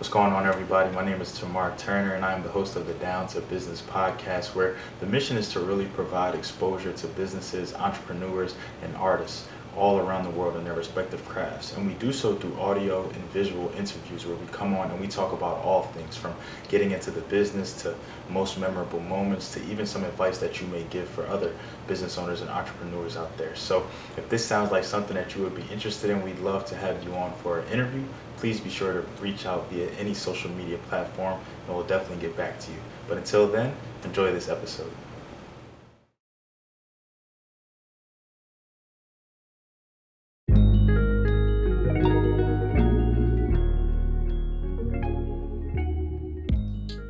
What's going on, everybody? My name is Tamar Turner, and I'm the host of the Down to Business podcast, where the mission is to really provide exposure to businesses, entrepreneurs, and artists all around the world in their respective crafts. And we do so through audio and visual interviews where we come on and we talk about all things from getting into the business to most memorable moments to even some advice that you may give for other business owners and entrepreneurs out there. So if this sounds like something that you would be interested in, we'd love to have you on for an interview. Please be sure to reach out via any social media platform and we'll definitely get back to you. But until then, enjoy this episode.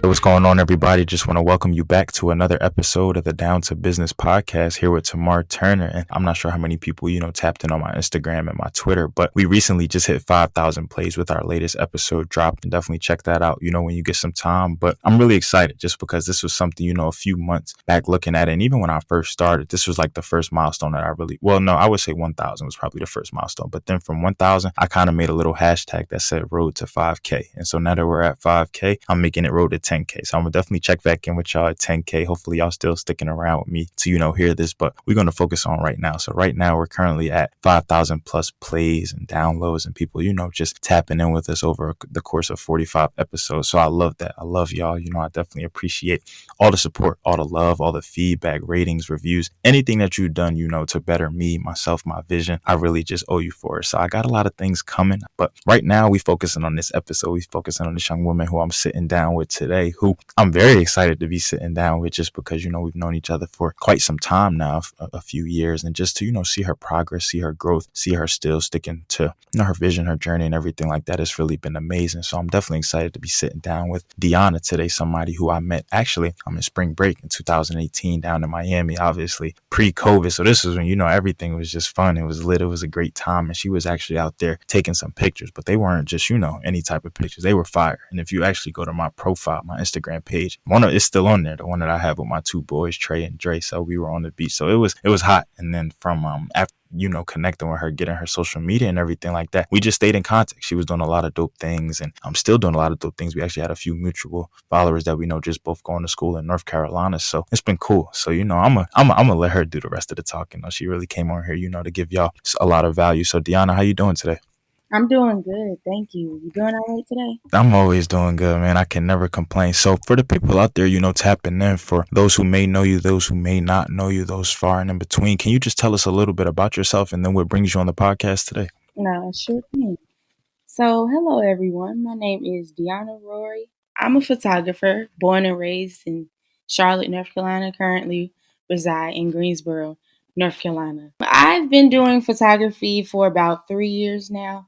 Hey, what's going on, everybody? Just want to welcome you back to another episode of the Down to Business podcast here with Tamar Turner. And I'm not sure how many people, tapped in on my Instagram and my Twitter, but we recently just hit 5,000 plays with our latest episode dropped. And definitely check that out, when you get some time. But I'm really excited just because this was something, a few months back looking at it. And even when I first started, this was like the first milestone that I would say 1,000 was probably the first milestone. But then from 1,000, I kind of made a little hashtag that said road to 5K. And so now that we're at 5K, I'm making it road to 10K. So I'm gonna definitely check back in with y'all at 10K. Hopefully y'all still sticking around with me to, hear this, but we're going to focus on right now. So right now we're currently at 5,000 plus plays and downloads and people, just tapping in with us over the course of 45 episodes. So I love that. I love y'all. I definitely appreciate all the support, all the love, all the feedback, ratings, reviews, anything that you've done, to better me, myself, my vision. I really just owe you for it. So I got a lot of things coming, but right now we focusing on this episode. We focusing on this young woman who I'm sitting down with today, who I'm very excited to be sitting down with just because, we've known each other for quite some time now, a few years, and just to, see her progress, see her growth, see her still sticking to, her vision, her journey and everything like that has really been amazing. So I'm definitely excited to be sitting down with Deonna today, somebody who I met actually I'm in spring break in 2018 down in Miami, obviously pre-COVID. So this was when, everything was just fun. It was lit. It was a great time. And she was actually out there taking some pictures, but they weren't just, any type of pictures. They were fire. And if you actually go to my profile, my Instagram page, it's still on there, the one that I have with my two boys, Trey and Dre. So we were on the beach. So it was hot. And then from after connecting with her, getting her social media and everything like that, we just stayed in contact. She was doing a lot of dope things and I'm still doing a lot of dope things. We actually had a few mutual followers that we know just both going to school in North Carolina. So it's been cool. So, I'm gonna let her do the rest of the talking. She really came on here, to give y'all a lot of value. So Deonna, how you doing today? I'm doing good, thank you. You doing all right today? I'm always doing good, man. I can never complain. So for the people out there, tapping in, for those who may know you, those who may not know you, those far and in between, can you just tell us a little bit about yourself and then what brings you on the podcast today? No, sure thing. So, hello everyone. My name is Deonna Rory. I'm a photographer, born and raised in Charlotte, North Carolina. Currently reside in Greensboro, North Carolina. I've been doing photography for about 3 years now.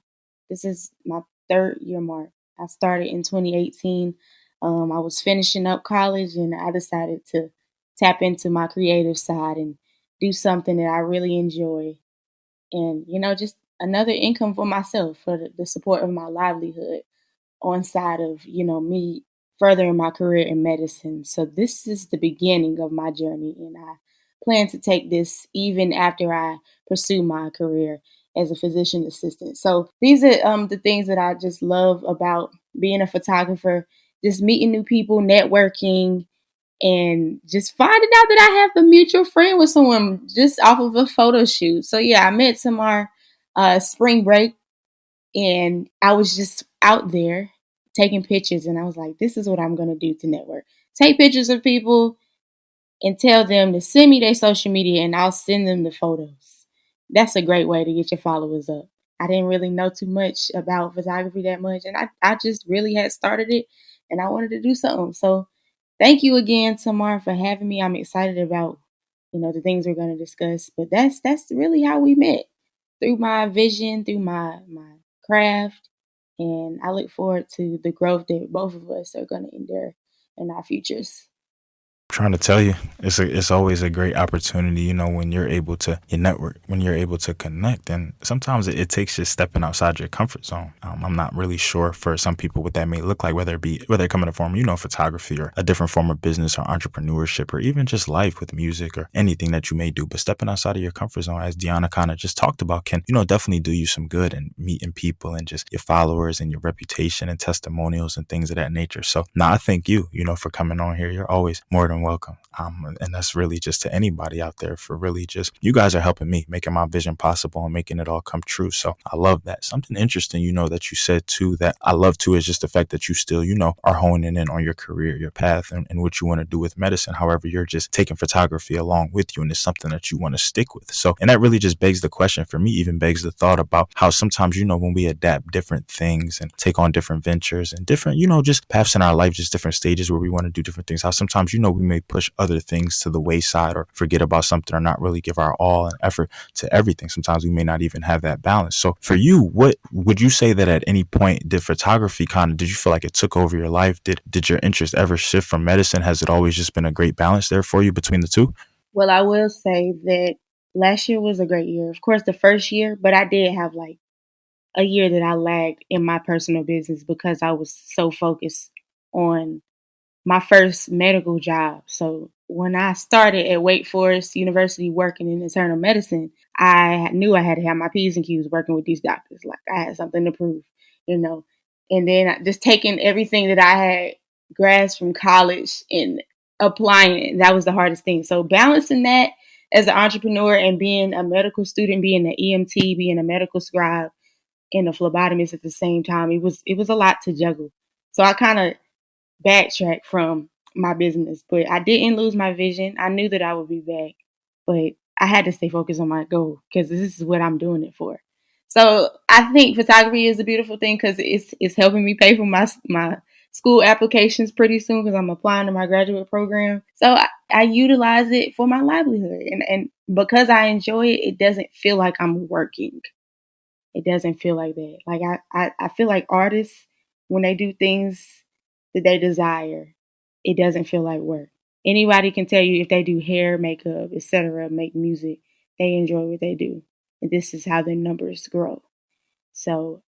This is my third year mark. I started in 2018. I was finishing up college and I decided to tap into my creative side and do something that I really enjoy and just another income for myself for the support of my livelihood on side of me furthering my career in medicine. So this is the beginning of my journey and I plan to take this even after I pursue my career as a physician assistant. So these are the things that I just love about being a photographer, just meeting new people, networking, and just finding out that I have a mutual friend with someone just off of a photo shoot. So yeah, I met Tamar spring break, and I was just out there taking pictures, and I was like, "This is what I'm gonna do to network: take pictures of people and tell them to send me their social media, and I'll send them the photos." That's a great way to get your followers up. I didn't really know too much about photography that much, and I just really had started it, and I wanted to do something. So thank you again, Tamar, for having me. I'm excited about, the things we're going to discuss. But that's really how we met, through my vision, through my craft, and I look forward to the growth that both of us are going to endure in our futures. Trying to tell you, it's always a great opportunity, when you're able to your network, when you're able to connect, and sometimes it takes just stepping outside your comfort zone. I'm not really sure for some people what that may look like, whether it come in a form, photography or a different form of business or entrepreneurship or even just life with music or anything that you may do. But stepping outside of your comfort zone, as Deonna kind of just talked about, can definitely do you some good and meeting people and just your followers and your reputation and testimonials and things of that nature. So now I thank you, for coming on here. You're always more than welcome. And that's really just to anybody out there for really just, you guys are helping me, making my vision possible and making it all come true. So I love that. Something interesting, that you said too, that I love too, is just the fact that you still, are honing in on your career, your path and what you want to do with medicine. However, you're just taking photography along with you and it's something that you want to stick with. So, and that really just begs the question for me, even begs the thought about how sometimes, when we adapt different things and take on different ventures and different, just paths in our life, just different stages where we want to do different things, how sometimes, we may push other things to the wayside or forget about something or not really give our all and effort to everything. Sometimes we may not even have that balance. So for you, what would you say that at any point did photography did you feel like it took over your life? Did your interest ever shift from medicine? Has it always just been a great balance there for you between the two? Well, I will say that last year was a great year. Of course, the first year, but I did have like a year that I lagged in my personal business because I was so focused on my first medical job. So when I started at Wake Forest University working in internal medicine, I knew I had to have my P's and Q's working with these doctors. Like I had something to prove, you know. And then just taking everything that I had grasped from college and applying it, that was the hardest thing. So balancing that as an entrepreneur and being a medical student, being an EMT, being a medical scribe, and a phlebotomist at the same time, it was a lot to juggle. So I kind of backtrack from my business, but I didn't lose my vision. I knew that I would be back, but I had to stay focused on my goal because this is what I'm doing it for. So I think photography is a beautiful thing because it's helping me pay for my school applications pretty soon because I'm applying to my graduate program. So I utilize it for my livelihood, and because I enjoy it, it doesn't feel like I'm working. It doesn't feel like that. Like I feel like artists, when they do things that they desire, it doesn't feel like work. Anybody can tell you if they do hair, makeup, etc., make music, they enjoy what they do. And this is how their numbers grow. So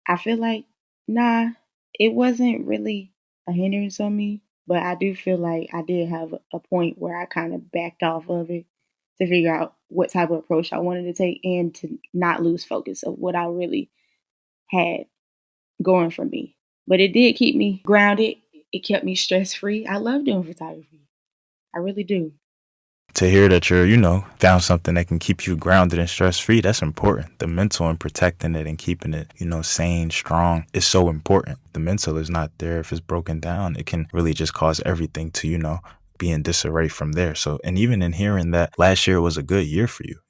I feel like, nah, it wasn't really a hindrance on me, but I do feel like I did have a point where I kind of backed off of it to figure out what type of approach I wanted to take and to not lose focus of what I really had going for me. But it did keep me grounded. It kept me stress free. I love doing photography. I really do. To hear that you're, found something that can keep you grounded and stress free, that's important. The mental and protecting it and keeping it, sane, strong is so important. The mental is not there. If it's broken down, it can really just cause everything to, be in disarray from there. So, and even in hearing that last year was a good year for you,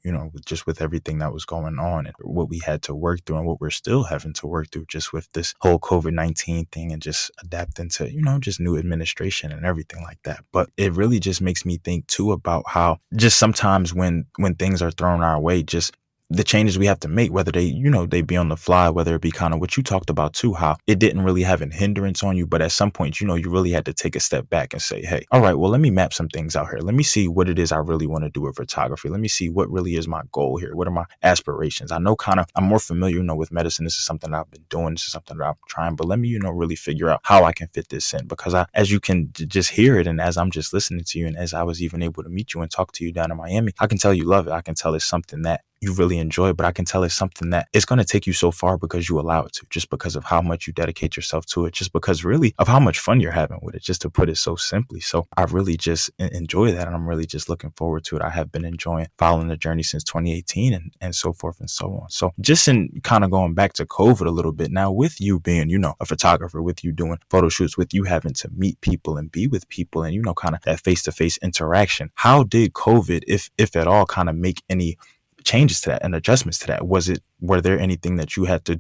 just with everything that was going on and what we had to work through and what we're still having to work through just with this whole COVID-19 thing and just adapting to, just new administration and everything like that. But it really just makes me think too about how just sometimes when things are thrown our way, just the changes we have to make, whether they be on the fly, whether it be kind of what you talked about too, how it didn't really have an hindrance on you. But at some point, you really had to take a step back and say, hey, all right, well, let me map some things out here. Let me see what it is I really want to do with photography. Let me see what really is my goal here. What are my aspirations? I know I'm more familiar, with medicine. This is something that I've been doing. This is something that I'm trying, but let me, really figure out how I can fit this in because as you can just hear it. And as I'm just listening to you and as I was even able to meet you and talk to you down in Miami, I can tell you love it. I can tell it's something that you really enjoy, but I can tell it's something that it's going to take you so far because you allow it to, just because of how much you dedicate yourself to it, just because really of how much fun you're having with it, just to put it so simply. So I really just enjoy that. And I'm really just looking forward to it. I have been enjoying following the journey since 2018 and so forth and so on. So just in kind of going back to COVID a little bit now, with you being, a photographer, with you doing photo shoots, with you having to meet people and be with people and, kind of that face-to-face interaction, how did COVID, if at all, kind of make any changes to that and adjustments to that? Were there anything that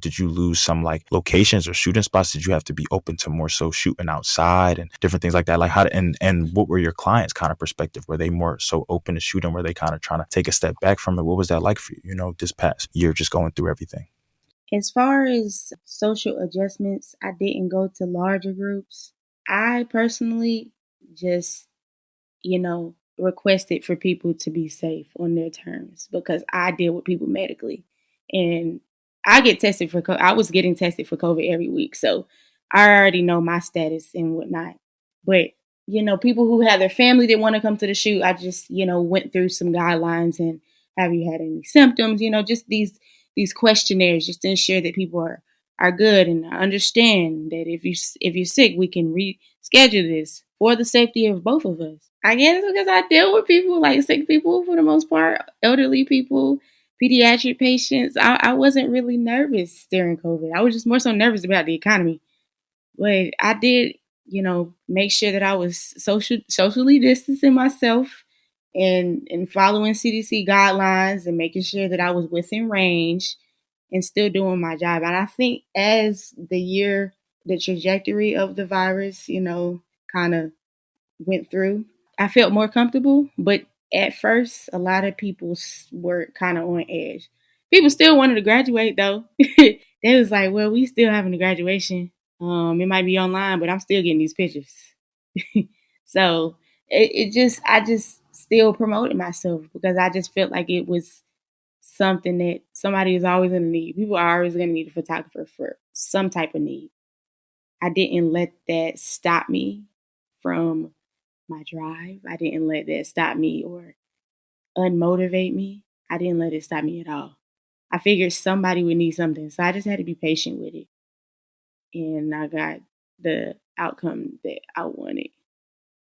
did you lose some like locations or shooting spots? Did you have to be open to more so shooting outside and different things like that? Like and what were your clients kind of perspective? Were they more so open to shooting? Were they kind of trying to take a step back from it? What was that like for you, this past year, just going through everything? As far as social adjustments, I didn't go to larger groups. I personally just requested for people to be safe on their terms because I deal with people medically. And I was getting tested for COVID every week. So I already know my status and whatnot. But, people who have their family that want to come to the shoot, I just, went through some guidelines and have you had any symptoms, just these questionnaires just to ensure that people are good and understand that if you're sick, we can reschedule this for the safety of both of us. I guess because I deal with people like sick people for the most part, elderly people, pediatric patients. I wasn't really nervous during COVID. I was just more so nervous about the economy. But I did, make sure that I was socially distancing myself and following CDC guidelines and making sure that I was within range and still doing my job. And I think as the trajectory of the virus, kind of went through, I felt more comfortable. But at first, a lot of people were kind of on edge. People still wanted to graduate though. They was like, "Well, we still having the graduation. It might be online, but I'm still getting these pictures." So I just still promoted myself because I just felt like it was something that somebody is always going to need. People are always going to need a photographer for some type of need. I didn't let that stop me from my drive. I didn't let that stop me or unmotivate me. I didn't let it stop me at all. I figured somebody would need something, so I just had to be patient with it. And I got the outcome that I wanted.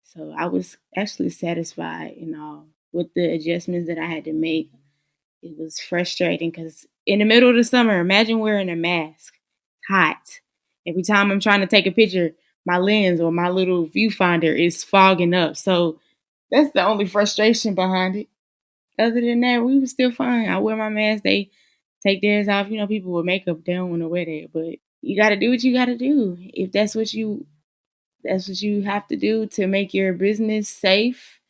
So I was actually satisfied and all with the adjustments that I had to make. It was frustrating because in the middle of the summer, imagine wearing a mask, hot. Every time I'm trying to take a picture, my lens or my little viewfinder is fogging up. So that's the only frustration behind it. Other than that, we were still fine. I wear my mask. They take theirs off. People with makeup, they don't want to wear that. But you got to do what you got to do. If that's what you have to do to make your business safe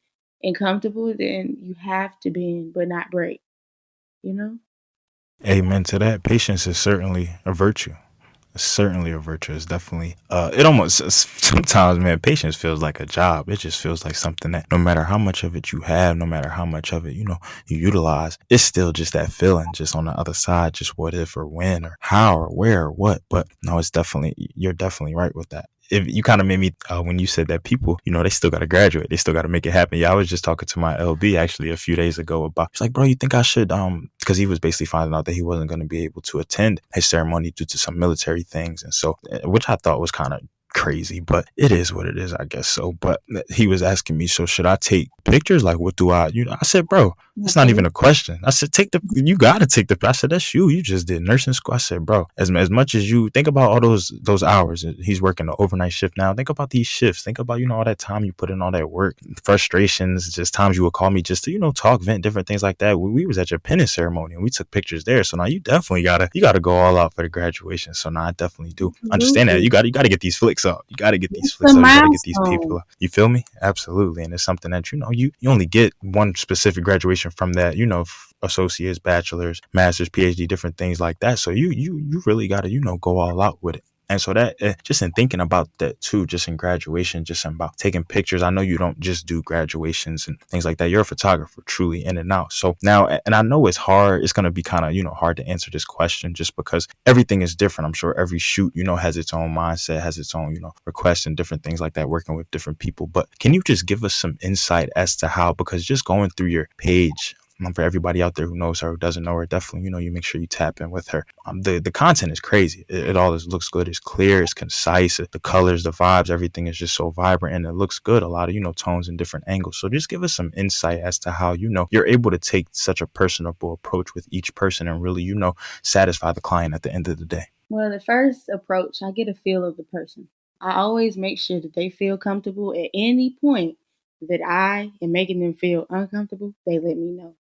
and comfortable, then you have to bend but not break, you know? Amen to that. Patience is certainly a virtue. It's certainly a virtue. It's definitely it almost sometimes, man, patience feels like a job. It just feels like something that no matter how much of it you have, no matter how much of it you utilize, it's still just that feeling just on the other side, just what if or when or how or where or what. But no, it's definitely, you're definitely right with that. If you kind of made me when you said that people, they still got to graduate, they still got to make it happen. Yeah, I was just talking to my LB actually a few days ago about, he's like, bro, you think I should because he was basically finding out that he wasn't going to be able to attend his ceremony due to some military things. And so, which I thought was kind of crazy, but it is what it is, I guess. So, but he was asking me, so should I take pictures? Like, what do I said, bro, it's not even a question. I said, you gotta take I said, that's you just did nursing school. I said, bro, as much as you think about all those hours, he's working the overnight shift now. Think about these shifts. Think about, all that time you put in, all that work, frustrations, just times you would call me just to, talk, vent, different things like that. We was at your penance ceremony and we took pictures there. So now you definitely gotta go all out for the graduation. So now I definitely do understand that. Absolutely. You gotta get these flicks up. You gotta get these It's a flicks up. You gotta get these people milestone. up. You feel me? Absolutely. And it's something that, you only get one specific graduation from that, associates, bachelors, masters, PhD, different things like that. So you really gotta, go all out with it. And so that just in thinking about that too, just in graduation, just about taking pictures. I know you don't just do graduations and things like that. You're a photographer, truly in and out. So now, and I know it's hard. It's going to be kind of, hard to answer this question just because everything is different. I'm sure every shoot, has its own mindset, has its own, requests and different things like that, working with different people. But can you just give us some insight as to how, because just going through your page, for everybody out there who knows her, who doesn't know her, definitely, you make sure you tap in with her. The content is crazy. It all looks good. It's clear. It's concise. The colors, the vibes, everything is just so vibrant and it looks good. A lot of, tones and different angles. So just give us some insight as to how, you're able to take such a personable approach with each person and really, satisfy the client at the end of the day. Well, the first approach, I get a feel of the person. I always make sure that they feel comfortable at any point that I am making them feel uncomfortable, they let me know.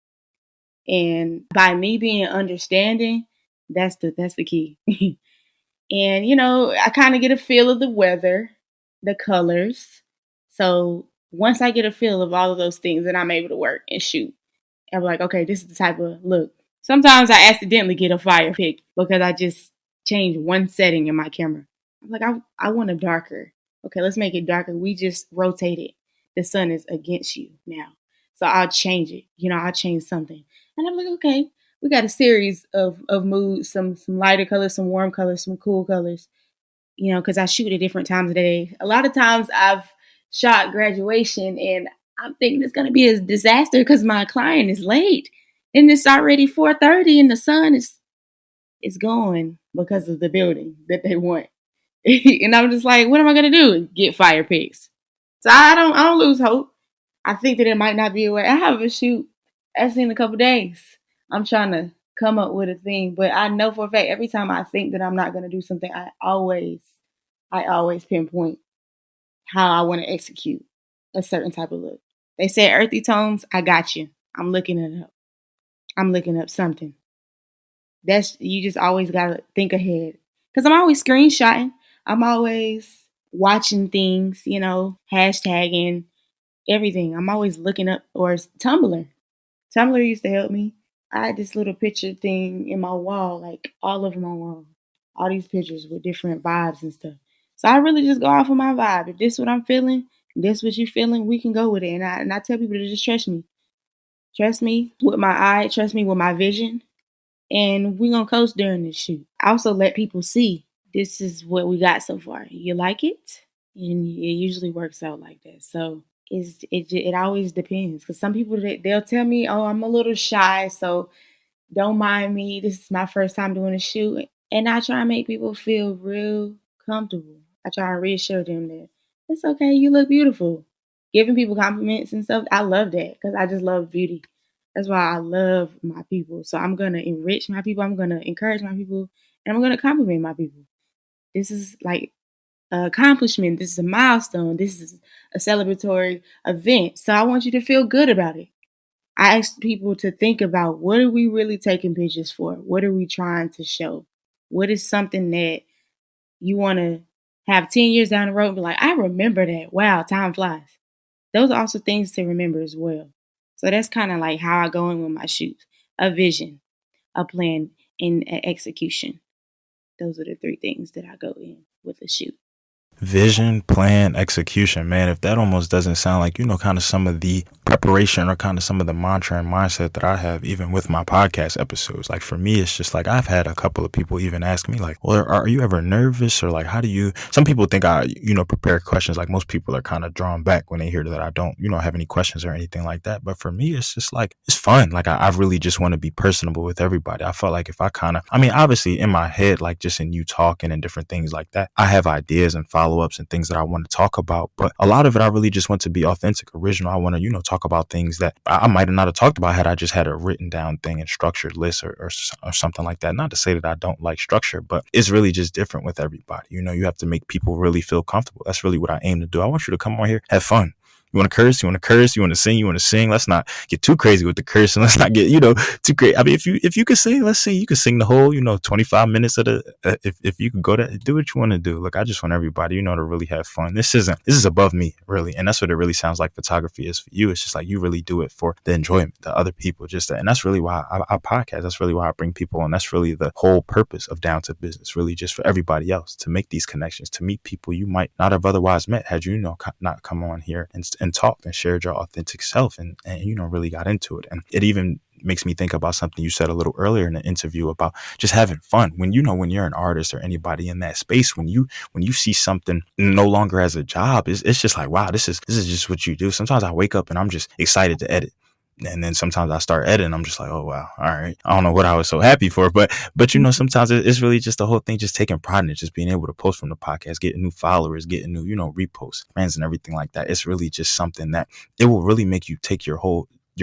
And by me being understanding, that's the key. And I kind of get a feel of the weather, the colors. So once I get a feel of all of those things, then I'm able to work and shoot. I'm like, okay, this is the type of look. Sometimes I accidentally get a fire pick because I just changed one setting in my camera. I'm like, I want a darker. Okay, let's make it darker. We just rotate it. the sun is against you now. So I'll change it. I'll change something. And I'm like, okay, we got a series of moods, some lighter colors, some warm colors, some cool colors, because I shoot at different times of the day. A lot of times I've shot graduation and I'm thinking it's gonna be a disaster because my client is late. And it's already 4:30 and the sun is going because of the building that they want. And I'm just like, what am I gonna do? Get fire pics. So I don't lose hope. I think that it might not be a way. I have a shoot actually in a couple days. I'm trying to come up with a thing, but I know for a fact every time I think that I'm not gonna do something, I always pinpoint how I want to execute a certain type of look. They say earthy tones, I got you. I'm looking it up. I'm looking up something. You just always gotta think ahead. Cause I'm always screenshotting. I'm always watching things, hashtagging everything. I'm always looking up or Tumblr. Tumblr used to help me. I had this little picture thing in my wall, like all over my wall. All these pictures with different vibes and stuff. So I really just go off of my vibe. If this is what I'm feeling, this what you feeling, we can go with it. And I tell people to just trust me. Trust me with my eye, trust me with my vision. And we're gonna coast during this shoot. I also let people see this is what we got so far. You like it? And it usually works out like that. So it always depends. Because some people, they'll tell me, oh, I'm a little shy, so don't mind me. This is my first time doing a shoot. And I try and make people feel real comfortable. I try and reassure them that it's okay, you look beautiful. Giving people compliments and stuff, I love that because I just love beauty. That's why I love my people. So I'm going to enrich my people. I'm going to encourage my people. And I'm going to compliment my people. This is like an accomplishment. This is a milestone. This is a celebratory event. So I want you to feel good about it. I ask people to think about, what are we really taking pictures for? What are we trying to show? What is something that you want to have 10 years down the road and be like, I remember that. Wow, time flies. Those are also things to remember as well. So that's kind of like how I go in with my shoots. A vision, a plan, and an execution. Those are the three things that I go in with a shoot. Vision, plan, execution, man. If that almost doesn't sound like, kind of some of the preparation or kind of some of the mantra and mindset that I have, even with my podcast episodes. Like for me, it's just like I've had a couple of people even ask me like, well, are you ever nervous? Or like, how do you, some people think I, prepare questions. Like most people are kind of drawn back when they hear that I don't, have any questions or anything like that. But for me, it's just like, it's fun. Like I really just want to be personable with everybody. I felt like if I kind of, obviously in my head, like just in you talking and different things like that, I have ideas and follow-ups and things that I want to talk about, but a lot of it I really just want to be authentic, original. I want to talk about things that I might have not have talked about had I just had a written down thing and structured list or something like that. Not to say that I don't like structure, but it's really just different with everybody. You have to make people really feel comfortable. That's really what I aim to do. I want you to come on here, have fun. You want to curse? You want to curse? You want to sing? You want to sing? Let's not get too crazy with the cursing. Let's not get, too crazy. If you could sing, let's sing. You could sing the whole, 25 minutes of the, if you could go to do what you want to do. Look, I just want everybody, to really have fun. This is above me, really. And that's what it really sounds like photography is for you. It's just like you really do it for the enjoyment, the other people, and that's really why I podcast. That's really why I bring people on. That's really the whole purpose of Down to Business, really just for everybody else to make these connections, to meet people you might not have otherwise met had you, not come on here and talked and shared your authentic self and really got into it. And it even makes me think about something you said a little earlier in the interview about just having fun. When when you're an artist or anybody in that space, when you see something no longer as a job, it's just like, wow, this is just what you do. Sometimes I wake up and I'm just excited to edit. And then sometimes I start editing. I'm just like, oh, wow. All right. I don't know what I was so happy for. But sometimes it's really just the whole thing, just taking pride in it, just being able to post from the podcast, getting new followers, getting new, reposts, friends and everything like that. It's really just something that it will really make you take your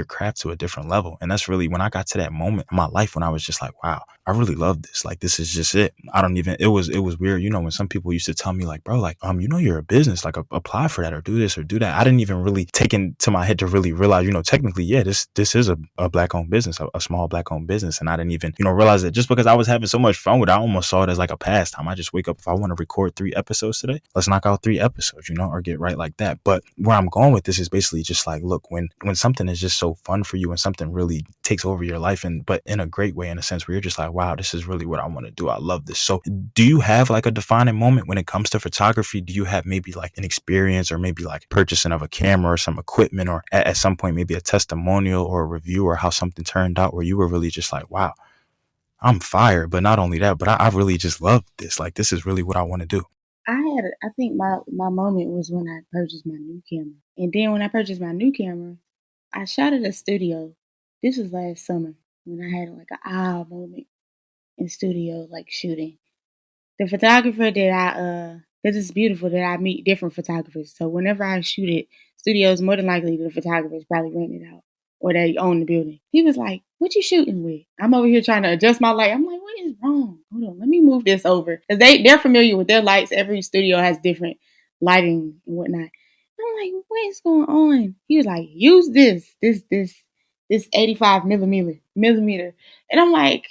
craft to a different level. And that's really when I got to that moment in my life when I was just like, wow, I really love this. Like, this is just it. It was weird. When some people used to tell me like, bro, like, you're a business, like apply for that or do this or do that. I didn't even really take into my head to really realize, technically, yeah, this is a black owned business, a small black owned business. And I didn't even, realize that just because I was having so much fun with it, I almost saw it as like a pastime. I just wake up, if I want to record 3 episodes today, let's knock out 3 episodes, or get right like that. But where I'm going with this is basically just like, look, when something is just so fun for you and something really takes over your life, and but in a great way, in a sense where you're just like, wow, this is really what I want to do. I love this. So do you have like a defining moment when it comes to photography? Do you have maybe like an experience or maybe like purchasing of a camera or some equipment, or at some point maybe a testimonial or a review or how something turned out where you were really just like, wow, I'm fired. But not only that, but I really just love this. Like, this is really what I want to do. I think my moment was when I purchased my new camera. And then when I purchased my new camera, I shot at a studio. This was last summer when I had like an aha moment in studio, like shooting. The photographer that this is beautiful that I meet different photographers. So whenever I shoot at studios, more than likely the photographers probably rent it out or they own the building. He was like, "What you shooting with?" I'm over here trying to adjust my light. I'm like, "What is wrong? Hold on, let me move this over," because they're familiar with their lights. Every studio has different lighting and whatnot. I'm like, "What is going on?" He was like, "Use this 85 millimeter," and I'm like,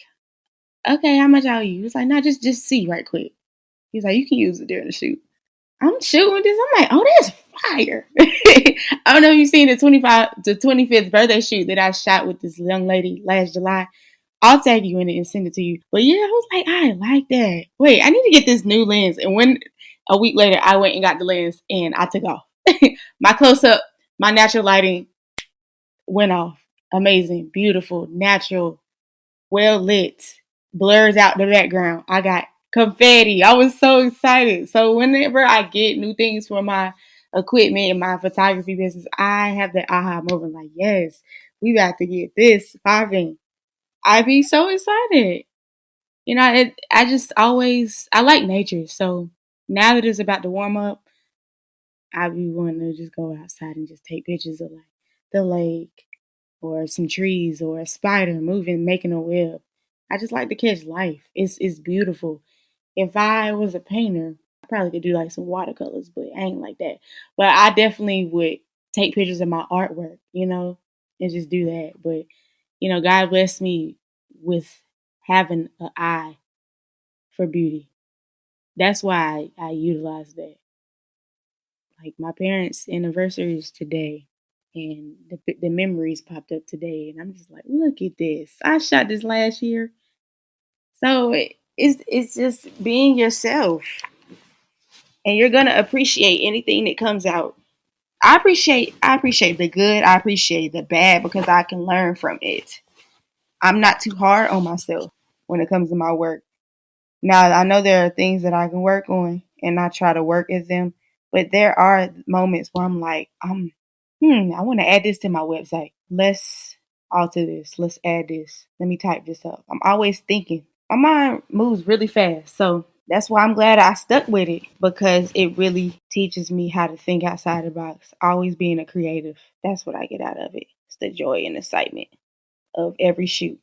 "Okay, how much I'll use?" He was like, "No, just see right quick." He's like, "You can use it during the shoot." I'm shooting this. I'm like, "Oh, that's fire." I don't know if you've seen the 25th birthday shoot that I shot with this young lady last July. I'll tag you in it and send it to you. But yeah, I was like, I like that. Wait, I need to get this new lens. And when a week later, I went and got the lens and I took off. My close up, my natural lighting went off. Amazing, beautiful, natural, well lit, blurs out the background. I got confetti. I was so excited. So whenever I get new things for my equipment and my photography business, I have that aha moment like, yes, we got to get this popping. I be so excited. I just always, I like nature. So now that it's about to warm up, I be wanting to just go outside and just take pictures of like the lake or some trees or a spider moving, making a web. I just like to catch life. It's beautiful. If I was a painter, I probably could do like some watercolors, but I ain't like that. But I definitely would take pictures of my artwork, and just do that. But God blessed me with having an eye for beauty. That's why I utilize that. Like my parents' anniversary is today, and the memories popped up today, and I'm just like, look at this. I shot this last year, so it's just being yourself, and you're gonna appreciate anything that comes out. I appreciate the good. I appreciate the bad because I can learn from it. I'm not too hard on myself when it comes to my work. Now, I know there are things that I can work on and I try to work at them, but there are moments where I'm like, I want to add this to my website. Let's alter this. Let's add this. Let me type this up. I'm always thinking. My mind moves really fast. So that's why I'm glad I stuck with it because it really teaches me how to think outside the box. Always being a creative. That's what I get out of it. It's the joy and excitement of every shoot.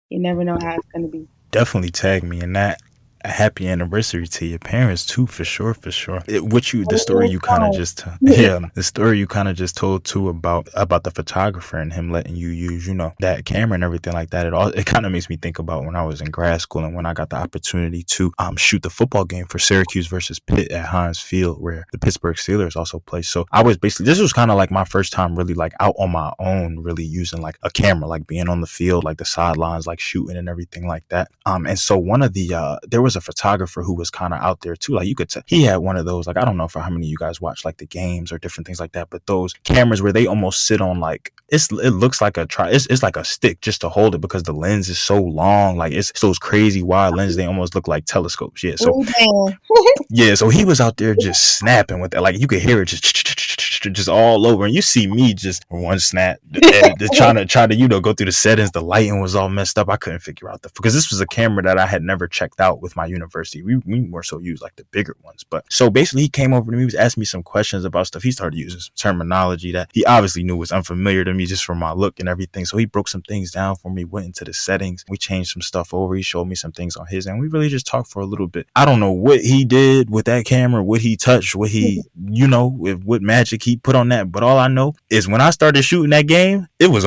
You never know how it's going to be. Definitely tag me in that. A happy anniversary to your parents too, for sure, for sure. The story you kind of just, yeah, the story you kind of just told too about the photographer and him letting you use, that camera and everything like that. It kind of makes me think about when I was in grad school and when I got the opportunity to shoot the football game for Syracuse versus Pitt at Heinz Field, where the Pittsburgh Steelers also play. So I was basically, this was kind of like my first time really like out on my own, really using like a camera, like being on the field, like the sidelines, like shooting and everything like that. And so one of the there was a photographer who was kind of out there too. Like you could tell he had one of those, like, I don't know for how many of you guys watch like the games or different things like that, but those cameras where they almost sit on like, it looks like it's like a stick just to hold it because the lens is so long. Like it's those crazy wide lenses. They almost look like telescopes. Yeah. So yeah, so he was out there just snapping with that. Like you could hear it just all over, and you see me just one snap, trying to go through the settings. The lighting was all messed up. I couldn't figure out because this was a camera that I had never checked out with my university. We more so used like the bigger ones. But so basically, he came over to me, he was asking me some questions about stuff. He started using some terminology that he obviously knew was unfamiliar to me just from my look and everything. So he broke some things down for me, went into the settings. We changed some stuff over. He showed me some things on his end. We really just talked for a little bit. I don't know what he did with that camera, what he touched, what he, what magic he put on that. But all I know is when I started shooting that game, it was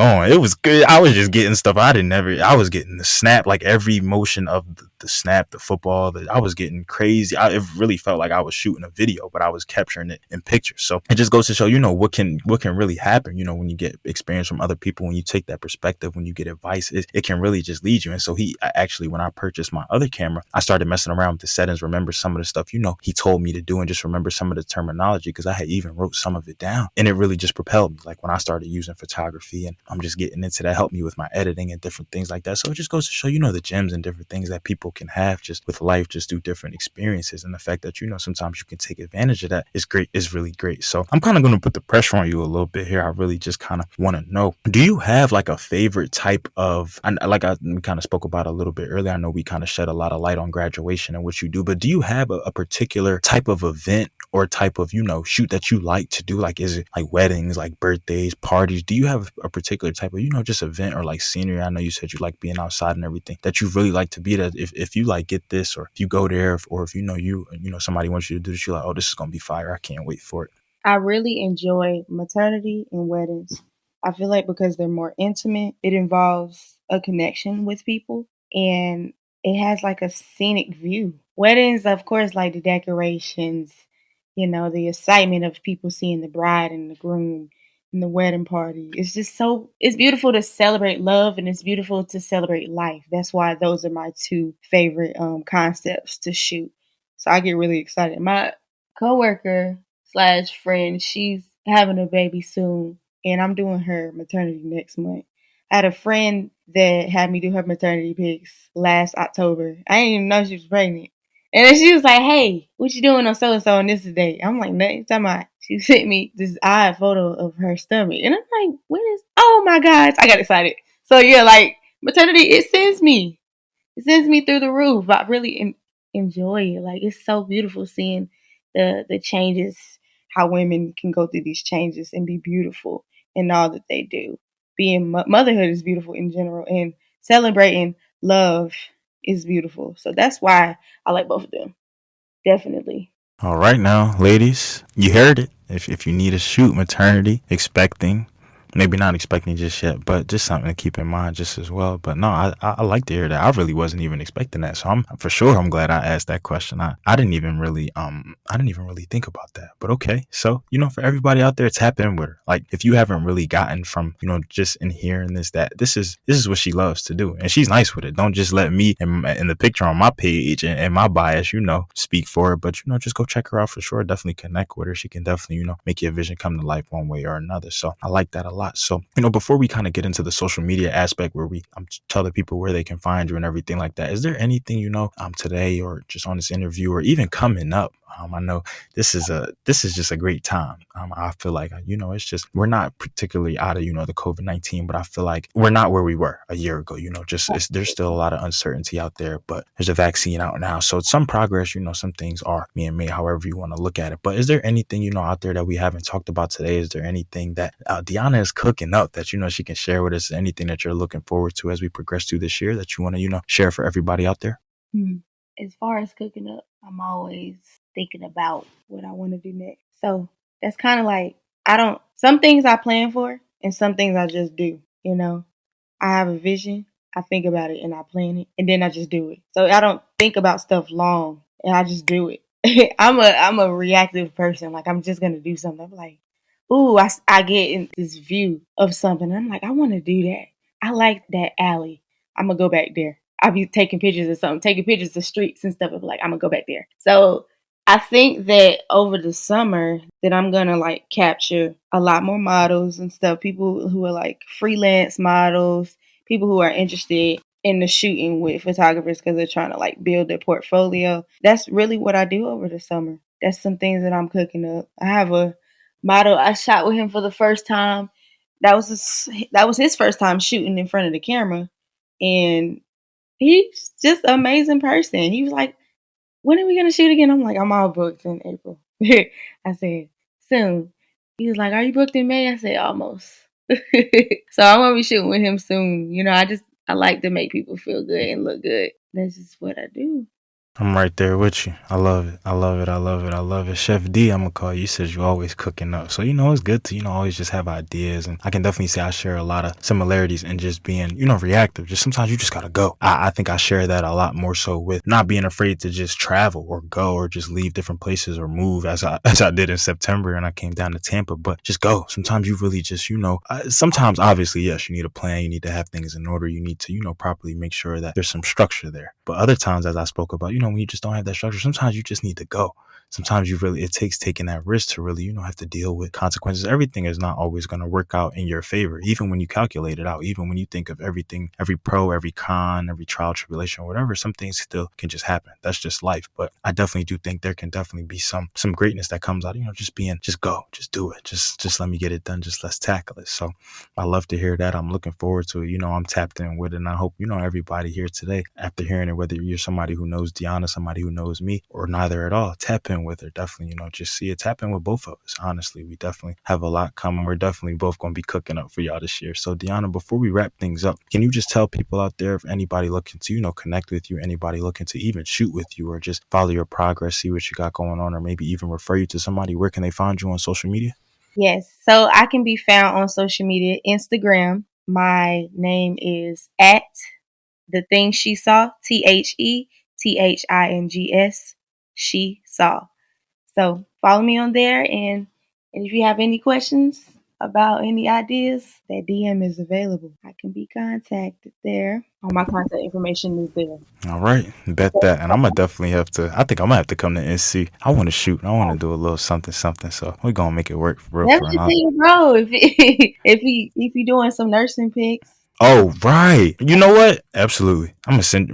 good. I was just getting stuff I was getting the snap, like every motion of the snap, the football. I was getting crazy. It really felt like I was shooting a video, but I was capturing it in pictures. So it just goes to show, what can really happen, when you get experience from other people, when you take that perspective, when you get advice, it can really just lead you. And so actually, when I purchased my other camera, I started messing around with the settings, remember some of the stuff, he told me to do, and just remember some of the terminology, because I had even wrote some of it down, and it really just propelled me. Like when I started using photography, and I'm just getting into that, helped me with my editing and different things like that. So it just goes to show, the gems and different things that people can have just with life, just through different experiences. And the fact that, sometimes you can take advantage of that is great, is really great. So I'm kind of going to put the pressure on you a little bit here. I really just kind of want to know, do you have like a favorite type of, we kind of spoke about a little bit earlier. I know we kind of shed a lot of light on graduation and what you do, but do you have a particular type of event or type of, shoot that you like to do? Like, is it like weddings, like birthdays, parties? Do you have a particular type of, just event or like scenery? I know you said you like being outside and everything, that you really like to be, that if you like get this, or if you go there, or if somebody wants you to do this, you're like, oh, this is going to be fire. I can't wait for it. I really enjoy maternity and weddings. I feel like because they're more intimate, it involves a connection with people, and it has like a scenic view. Weddings, of course, like the decorations, the excitement of people seeing the bride and the groom and the wedding party. It's beautiful to celebrate love, and it's beautiful to celebrate life. That's why those are my two favorite concepts to shoot. So I get really excited. My coworker slash friend, she's having a baby soon, and I'm doing her maternity next month. I had a friend that had me do her maternity pics last October. I didn't even know she was pregnant. And then she was like, "Hey, what you doing on so and so on this day?" I'm like, "Nothing." Talking about, she sent me this odd photo of her stomach, and I'm like, "What is? Oh my gosh!" I got excited. So yeah, like maternity, it sends me through the roof. I really enjoy it. Like it's so beautiful seeing the changes, how women can go through these changes and be beautiful in all that they do. Being motherhood is beautiful in general, and celebrating love is beautiful. So that's why I like both of them. Definitely. All right, now, ladies, you heard it. If you need a shoot maternity, expecting, maybe not expecting just yet, but just something to keep in mind just as well. But no, I like to hear that. I really wasn't even expecting that. So I'm glad I asked that question. I didn't even really think about that. But okay. So, for everybody out there, tap in with her. Like if you haven't really gotten from, just in hearing this, that this is what she loves to do. And she's nice with it. Don't just let me and the picture on my page and my bias, speak for her. But just go check her out for sure. Definitely connect with her. She can definitely, make your vision come to life one way or another. So I like that a lot. So, before we kind of get into the social media aspect where we tell the people where they can find you and everything like that, is there anything, today or just on this interview or even coming up? I know this is just a great time. I feel like, it's just, we're not particularly out of, the COVID-19, but I feel like we're not where we were a year ago, there's still a lot of uncertainty out there, but there's a vaccine out now. So some progress, some things are being made, however you want to look at it. But is there anything, out there that we haven't talked about today? Is there anything that Deonna is cooking up that, she can share with us? Anything that you're looking forward to as we progress through this year that you want to, share for everybody out there? Hmm. As far as cooking up, I'm always thinking about what I want to do next. So that's kind of like, some things I plan for and some things I just do. I have a vision, I think about it and I plan it, and then I just do it. So I don't think about stuff long, and I just do it. I'm a reactive person. Like I'm just gonna do something. I'm like, ooh, I get in this view of something. I'm like, I want to do that. I like that alley. I'm gonna go back there. I'll be taking pictures of something, taking pictures of streets and stuff. I'm like, I'm gonna go back there. So I think that over the summer that I'm gonna like capture a lot more models and stuff, people who are like freelance models, people who are interested in the shooting with photographers because they're trying to like build their portfolio. That's really what I do over the summer. That's some things that I'm cooking up. I have a model I shot with him for the first time. That was his first time shooting in front of the camera, and he's just an amazing person. He was like, "When are we gonna shoot again?" I'm like, "I'm all booked in April." I said, "Soon." He was like, "Are you booked in May?" I said, "Almost." So I'm gonna be shooting with him soon. I like to make people feel good and look good. That's just what I do. I'm right there with you. I love it. I love it. I love it. I love it. Chef D, I'm gonna call you. You said you always cooking up. So, it's good to, always just have ideas. And I can definitely say I share a lot of similarities in just being, reactive. Just sometimes you just gotta go. I think I share that a lot more so with not being afraid to just travel or go or just leave different places or move as I as I did in September and I came down to Tampa. But just go. Sometimes you really just, sometimes obviously, yes, you need a plan. You need to have things in order. You need to, properly make sure that there's some structure there. But other times, as I spoke about, when you just don't have that structure, sometimes you just need to go. Sometimes it takes taking that risk to really, have to deal with consequences. Everything is not always going to work out in your favor, even when you calculate it out, even when you think of everything, every pro, every con, every trial, tribulation, whatever, some things still can just happen. That's just life. But I definitely do think there can definitely be some greatness that comes out, just go, just do it. Just let me get it done. Just let's tackle it. So I love to hear that. I'm looking forward to it. I'm tapped in with it. And I hope, everybody here today, after hearing it, whether you're somebody who knows Deonna, somebody who knows me, or neither at all, tap in with her. Definitely, just see it. Tap in with both of us. Honestly, we definitely have a lot coming. We're definitely both going to be cooking up for y'all this year. So, Deonna, before we wrap things up, can you just tell people out there, if anybody looking to, connect with you, anybody looking to even shoot with you or just follow your progress, see what you got going on, or maybe even refer you to somebody, where can they find you on social media? Yes. So I can be found on social media, Instagram. My name is at the thing she saw, TheThings. She saw. So follow me on there, and if you have any questions about any ideas, that DM is available. I can be contacted there. All my contact information is there. All right, bet that. And I'm gonna definitely have to. I think I'm gonna have to come to NC. I want to shoot. I want to do a little something, something. So we're gonna make it work for real, for real. Definitely see you, bro. If you doing some nursing pics. Oh right. You know what? Absolutely. I'm gonna send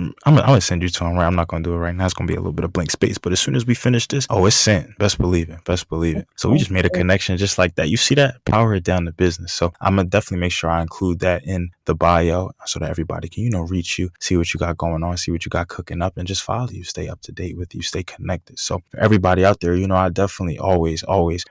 you to him. Right. I'm not gonna do it right now. It's gonna be a little bit of blank space. But as soon as we finish this, oh, it's sent. Best believe it. Best believe it. So we just made a connection just like that. You see that? Power it down to business. So I'm gonna definitely make sure I include that in the bio so that everybody can, reach you, see what you got going on, see what you got cooking up, and just follow you, stay up to date with you, stay connected. So for everybody out there, I definitely always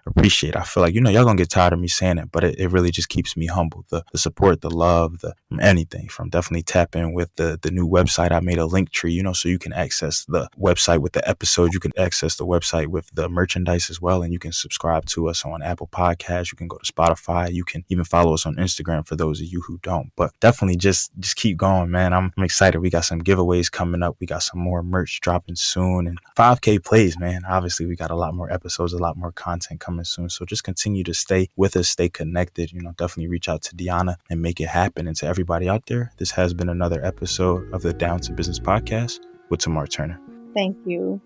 appreciate. I feel like, y'all gonna get tired of me saying it, but it really just keeps me humble. The support, the love, from anything, from definitely tap in with the new website. I made a link tree, so you can access the website with the episodes. You can access the website with the merchandise as well. And you can subscribe to us on Apple Podcasts. You can go to Spotify. You can even follow us on Instagram for those of you who don't. But definitely just keep going, man. I'm excited. We got some giveaways coming up. We got some more merch dropping soon, and 5K plays, man. Obviously, we got a lot more episodes, a lot more content coming soon. So just continue to stay with us, stay connected. Definitely reach out to Deonna and make it happen. And to everybody out there, this has been another episode of the Down to Business podcast with Tamar Turner. Thank you.